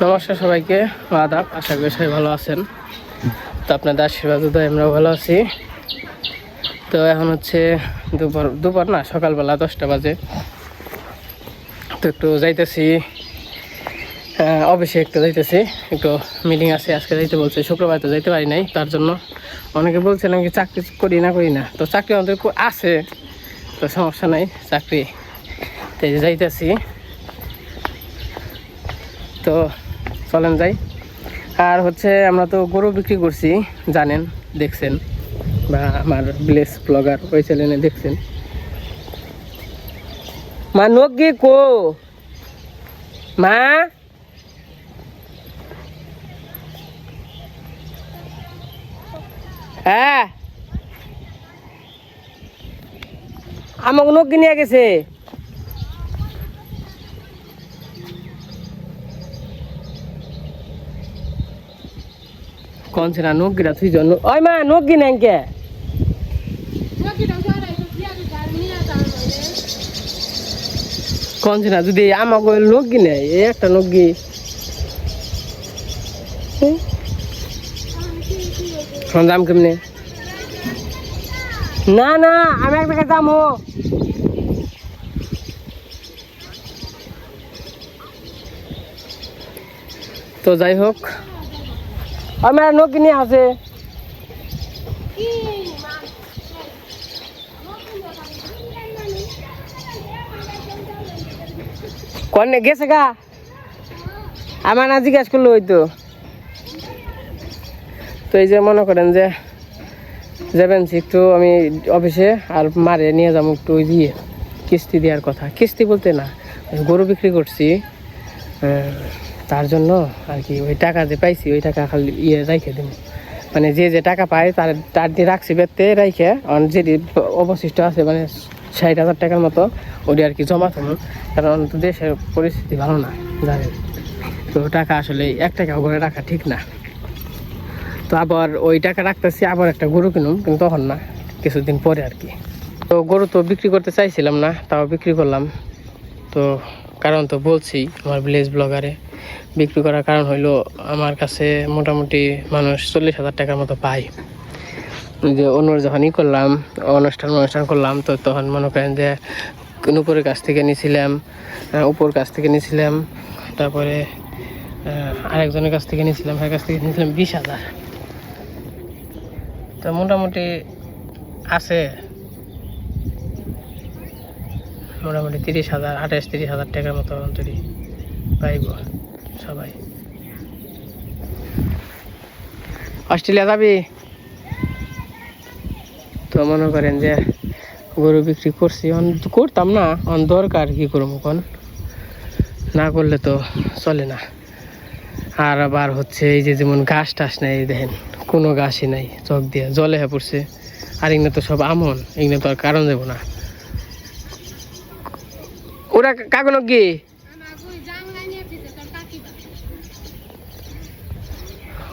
নমস্কার সবাইকে, আদাব। আশা করি সবাই ভালো আছেন। তো আপনাদের আশীর্বাদ আমরাও ভালো আছি। তো এখন হচ্ছে দুপুর না, সকালবেলা 10টা বাজে। তো একটু যাইতেছি অফিসে, একটু যাইতেছি, একটু মিটিং আছে আজকে, যাইতে বলছে। শুক্রবার তো যাইতে পারি নাই, তার জন্য অনেকে বলছে নাকি চাকরি করি না। তো চাকরি আমাদের আছে, তো সমস্যা নাই, চাকরি তাই যাইতেছি। তো চলেন যাই। আর হচ্ছে আমরা তো গরু বিক্রি করছি, জানেন, দেখছেন, বা আমার ভিলেজ ব্লগার ওই চ্যানেলে দেখছেন। মা নগি কো মা, হ্যাঁ আমাকে নগি নিয়ে গেছে। কোন ছিল নগিরা তুই জন্য? ওই মা নগি নেন কে? কোন ছিল যদি আমাকে নগি নেই, এই একটা নগি দাম কেমনে? না না, আমি এক জায়গায় যাবো। তো যাই হোক, আমার নগি নিয়ে আছে। কনে গেছে গা? আমার না জিজ্ঞাসা করলো হয়তো। তো এই যে মনে করেন যে যাবেন একটু আমি অফিসে, আর মারে নিয়ে যাবো একটু ওই দিয়ে কিস্তি দেওয়ার কথা। কিস্তি বলতে না, গরু বিক্রি করছি, তার জন্য আর কি। ওই টাকা যে পাইছি ওই টাকা খালি রাইখে দেব, মানে যে টাকা পায় তার দিয়ে রাখছি বেতে রাইখে, যে অবশিষ্ট আছে মানে 60,000 টাকার মতো, ওটি আর কি জমা থাকুন। কারণ তো দেশের পরিস্থিতি ভালো না, জানেন। তো টাকা আসলে 1 টাকা করে রাখা ঠিক না। তো আবার ওই টাকা রাখতেছি, আবার একটা গরু কিনুম, কিন্তু তখন না, কিছুদিন পরে আর কি। তো গরু তো বিক্রি করতে চাইছিলাম না, তাও বিক্রি করলাম। তো কারণ তো বলছি আমার ভিলেজ ব্লগারে, বিক্রি করার কারণ হইলো আমার কাছে মোটামুটি মানুষ 40,000 টাকার মতো পায়। যে অন্যর যখন করলাম, অনুষ্ঠান করলাম, তো তখন মনে করেন যে উপরের কাছ থেকে নিয়েছিলাম, তারপরে আরেকজনের কাছ থেকে নিয়েছিলাম, 20,000। তো মোটামুটি আছে, মোটামুটি 30,000, 28-30,000 টাকার মতো অন্তরি পাইব সবাই। অস্ট্রেলিয়া যাবি? তো মনে করেন যে গরু বিক্রি করছি, করতাম না, দরকার কি করবো কোন, না করলে তো চলে না। আর আবার হচ্ছে এই যে যেমন ঘাস টাস নেই, দেখেন কোনো ঘাসই নাই, চোখ দিয়ে জলে হয়ে পড়ছে। আর এগুলো তো সব আমন, এগুলো তো আর কারণ দেবো না। ওরা কাকন কি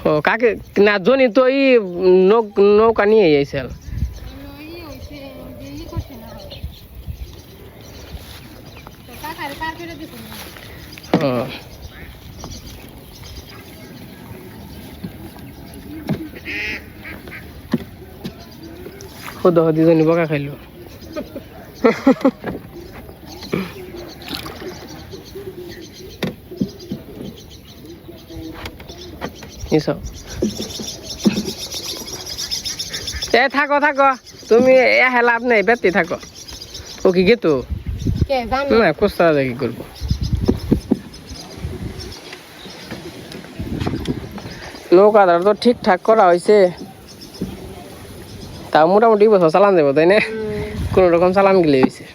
ও কাকে না জনি তো এই নৌকা নিয়ে আইসাল। দুজনই বকা খাইলো। থাকো তুমি, লাভ নেই, বেতে থাকো। ও কি গেতো না, কোস্তা কি করবো। নৌকাদার তো ঠিকঠাক করা হয়েছে, তাও মোটামুটি বছর চালান যাবো, তাই না? কোন রকম চালান গেলে হয়েছে।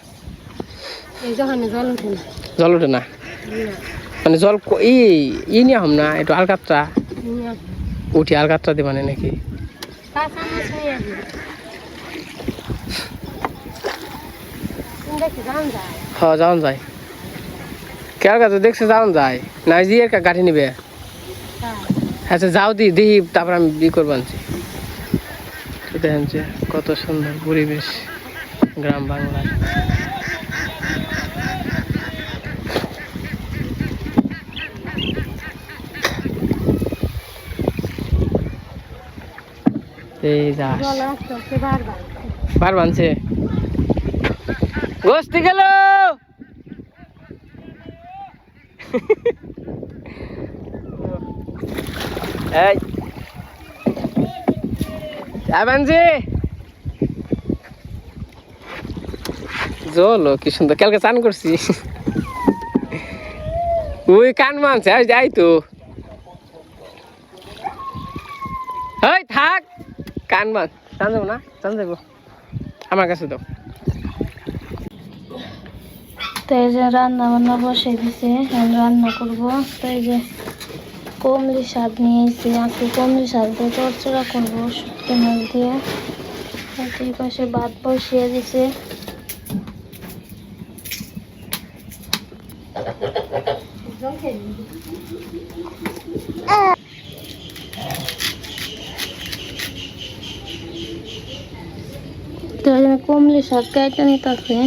জল ওঠে না, মানে জল ই নিয়ে হম না, একটু আলকাতরা উঠি, আলকাতরা দিয়ে মানে নাকি যাওয়ান যায়। কেয়ার কাছে দেখছে যাওয়ান যায় না, জিয়ের গাঠি নিবে। আচ্ছা যাও দেখি, তারপর আমি বি করবো আনছি। দেখেন যে কত সুন্দর পরিবেশ গ্রাম বাংলার। এই যাস বার বানছে গোষ্ঠী গেল এই বানছে জল কি সুন্দর কালকে চান করছি ওই কান মানছে যাই তো এই থাক কান মান চান যাবো না চান যাবো আমার কাছে তো তো এই যে রান্না বান্না বসে দিছে রান্না করবো তো এই যে কমলি শাক নিয়ে এসেছি আজকে কমলি শাক দিয়ে চড়চড়া করবো শুটকি মাছ দিয়ে এই পাশে ভাত বসিয়ে দিছে তো কমলি শাক কেটে নিতেছে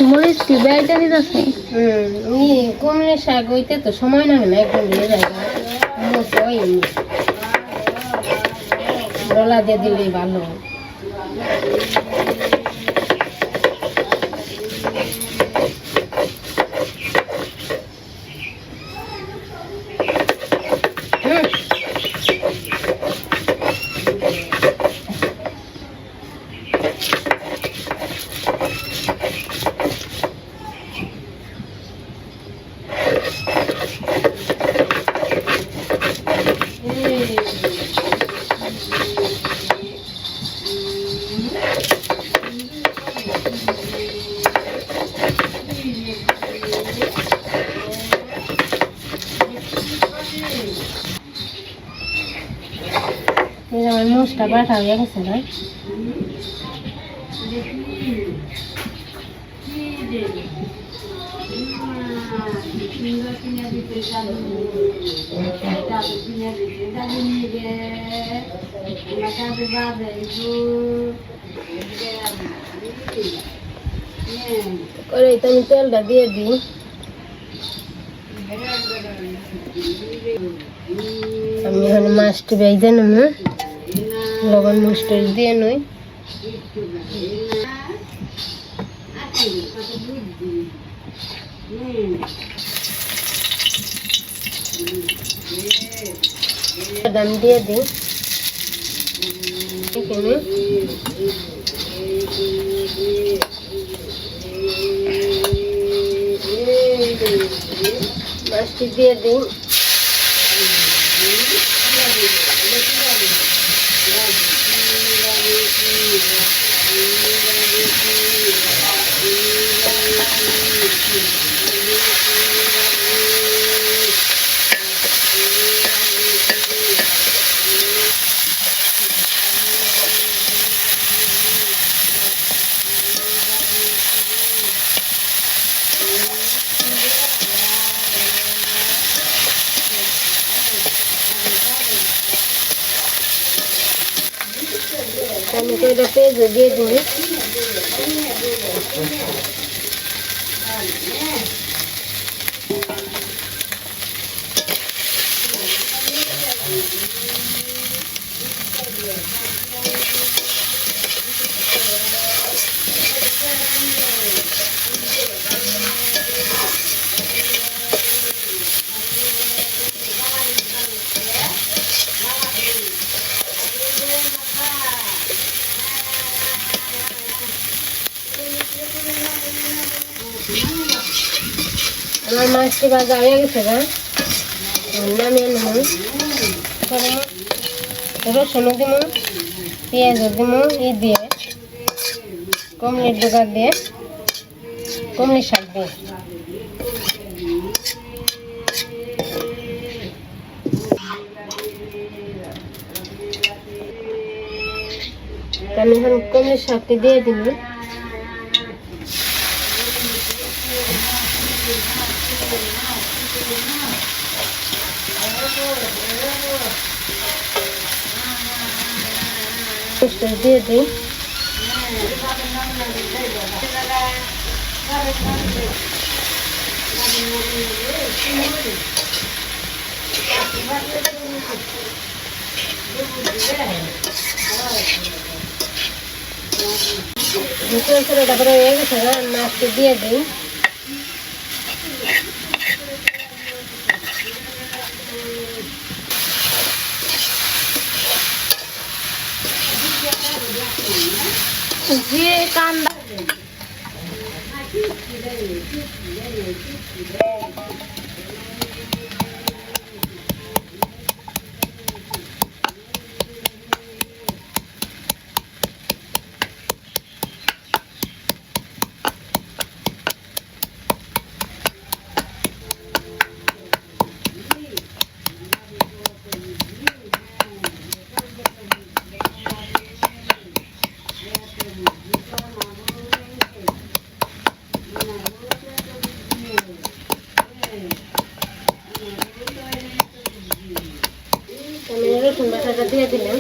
মরিচ কি বেড়াইটা দিতেছে কমলে শাক হইতে তো সময় লাগে না একদম দিয়ে যায় রলা দিয়ে দিলে ভালো আমার মোষটা বাটা হয়ে গেছে ভাই করে তো আমি তেলটা দিয়ে দিই আমি এখন মাছটা ভেজে নেব লবণ মরিচ দিয়ে নই দাম দিয়ে দিই এখানে মাছটি দিয়ে দিই আমি তো এটা পেঁয়াজ দিয়ে দিই। আমার মাছটি ভাজা হয়ে গেছে গা, নামিয়ে নেব। রসুনও দিব, পেঁয়াজও দিব, দিয়ে কমলির ডোকা দিয়ে, কমলির শাক দিয়ে। আমি এখন কমলির শাকটি দিয়ে দিব। দিয়ে দিই। তারপরে হয়ে গেছে না, মাছটি দিয়ে দিই। জিরে কান্দা রসুন বাটাটা দিয়ে দিলাম।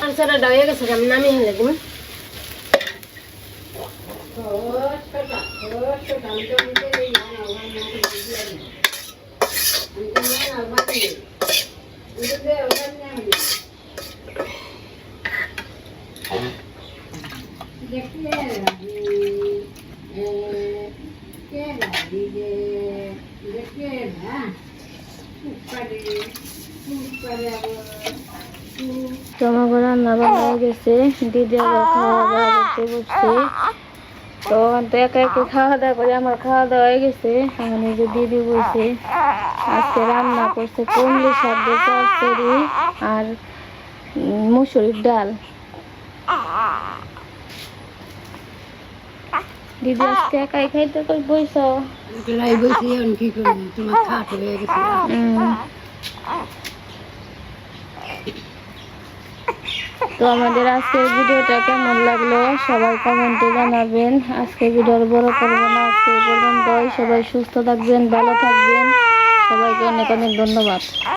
আলসাটা হয়ে গেছে, আমি নামিয়ে নিয়ে দিব। আমার রান্না বান্না হয়ে গেছে, দিদি আবার খাওয়া দাওয়া করতে বসছে। তো একা একে খাওয়া দাওয়া করে আমার খাওয়া দাওয়া হয়ে গেছে। আমার নিজে দিদি বসে আজকে রান্না করছে কমলি শাক দিয়ে চচ্চড়ি আর মুসুরির ডাল। দিদি আজকে একাই খাইতে কই বইছ? তো আমাদের আজকের ভিডিওটা কেমন লাগলো সবাই কমেন্টে জানাবেন। আজকে ভিডিওর বড় করবো না, আজকে পর্যন্তই। সবাই সুস্থ থাকবেন, ভালো থাকবেন। সবাইকে অনেক অনেক ধন্যবাদ।